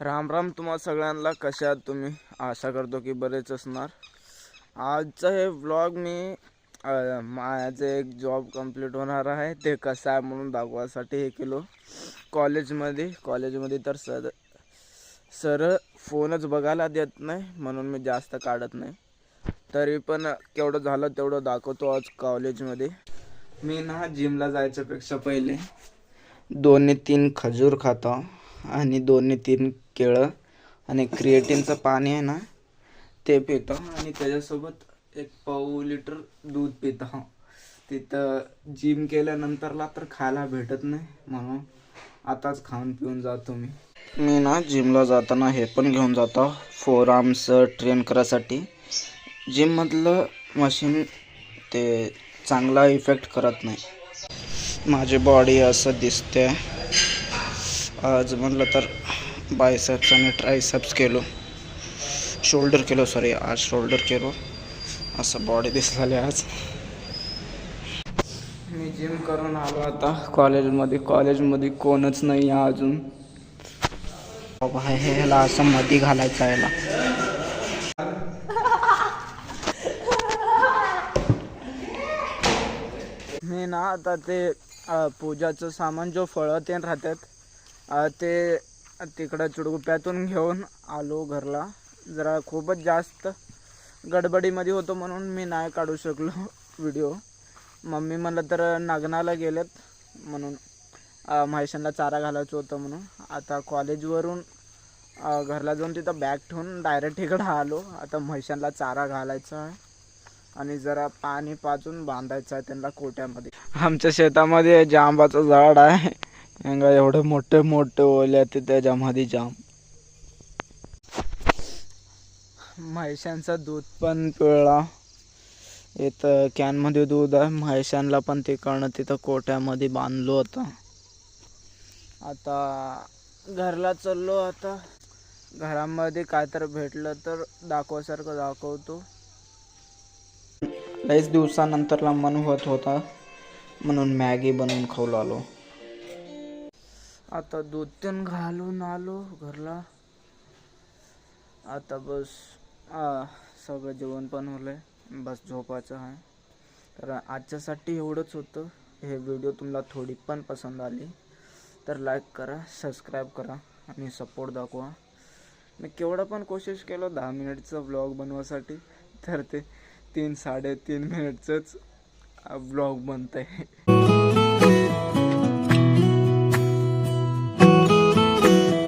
राम राम तुम्हा सगळ्यांना. कशा आहात तुम्ही? आशा करतो की बरेच असणार. आजचा हे व्लॉग मी माझं एक जॉब कंप्लीट होणार आहे ते कसं आहे म्हणून दाखवायसाठी हे केलो. कॉलेजमध्ये तर सर फोनच बघायला देत नाही म्हणून मी जास्त काढत नाही. तरी पण केवढं झालं तेवढं दाखवतो. आज कॉलेजमध्ये मी ना जिमला जायच्यापेक्षा पहिले 2-3 खजूर खातो आणि 2-3 केळं आणि क्रिएटिनचं पाणी आहे ना ते पितो आणि त्याच्यासोबत 1 पाव लिटर दूध पितो. तिथं जिम केल्यानंतरला तर खायला भेटत नाही म्हणून आताच खाऊन पिऊन जातो मी ना जिमला जाताना हे पण घेऊन जातो फोर आर्म्स ट्रेन करायसाठी. जिममधलं मशीन ते चांगला इफेक्ट करत नाही. माझी बॉडी असं दिसते. आज म्हणलं तर बायसेप्स आणि ट्रायसेप्स केलो, शोल्डर केलो, आज शोल्डर केलो. असं बॉडी दिसले आज. मी जिम करून आलो आता कॉलेजमध्ये कोणच नाही आहे अजून. बाबा ह्याला असं मध्ये घालायचं आहे. मी ना आता ते पूजाचं सामान जो फळं ते राहतात ते तिकडं चिडगुप्प्यातून घेऊन आलो घरला. जरा खूपच जास्त गडबडीमध्ये होतो म्हणून मी नाही काढू शकलो व्हिडिओ. मम्मी म्हणलं तर नागनाला गेलेत म्हणून म्हैशांना चारा घालायचं होतं म्हणून. आता कॉलेजवरून घरला जाऊन तिथं बॅग ठेवून डायरेक्ट इकडं आलो. आता म्हैशांना चारा घालायचा आहे आणि जरा पाणी पाजून बांधायचं आहे त्यांना कोट्यामध्ये. आमच्या शेतामध्ये जांबाचं झाड आहे. एवढे मोठे मोठे ओले ते त्याच्यामध्ये जाम. म्हैशांचं दूध पण पिळला. इथं कॅनमध्ये दूध आहे. म्हैशांना पण तिथं कोट्यामध्ये बांधलो होतं. आता घरला चाललो. आता घरामध्ये काय तर भेटलं तर दाखवासारखं दाखवतो. लईच दिवसानंतरला मन होत होता म्हणून मॅगी बनवून खाऊ आलो. आता दूध पण घालून आलो घरला. आता बस सगळं जेवण पण होलंय. बस झोपायचं आहे. तर आजच्यासाठी एवढंच होतं. हे व्हिडिओ तुम्हाला थोडी पण पसंत आली तर लाईक करा, सबस्क्राईब करा आणि सपोर्ट दाखवा. मी केवढं पण कोशिश केलं 10 मिनिटचा व्लॉग बनवायसाठी तर ते 3-3.5 मिनिटचंच व्लॉग बनतं आहे.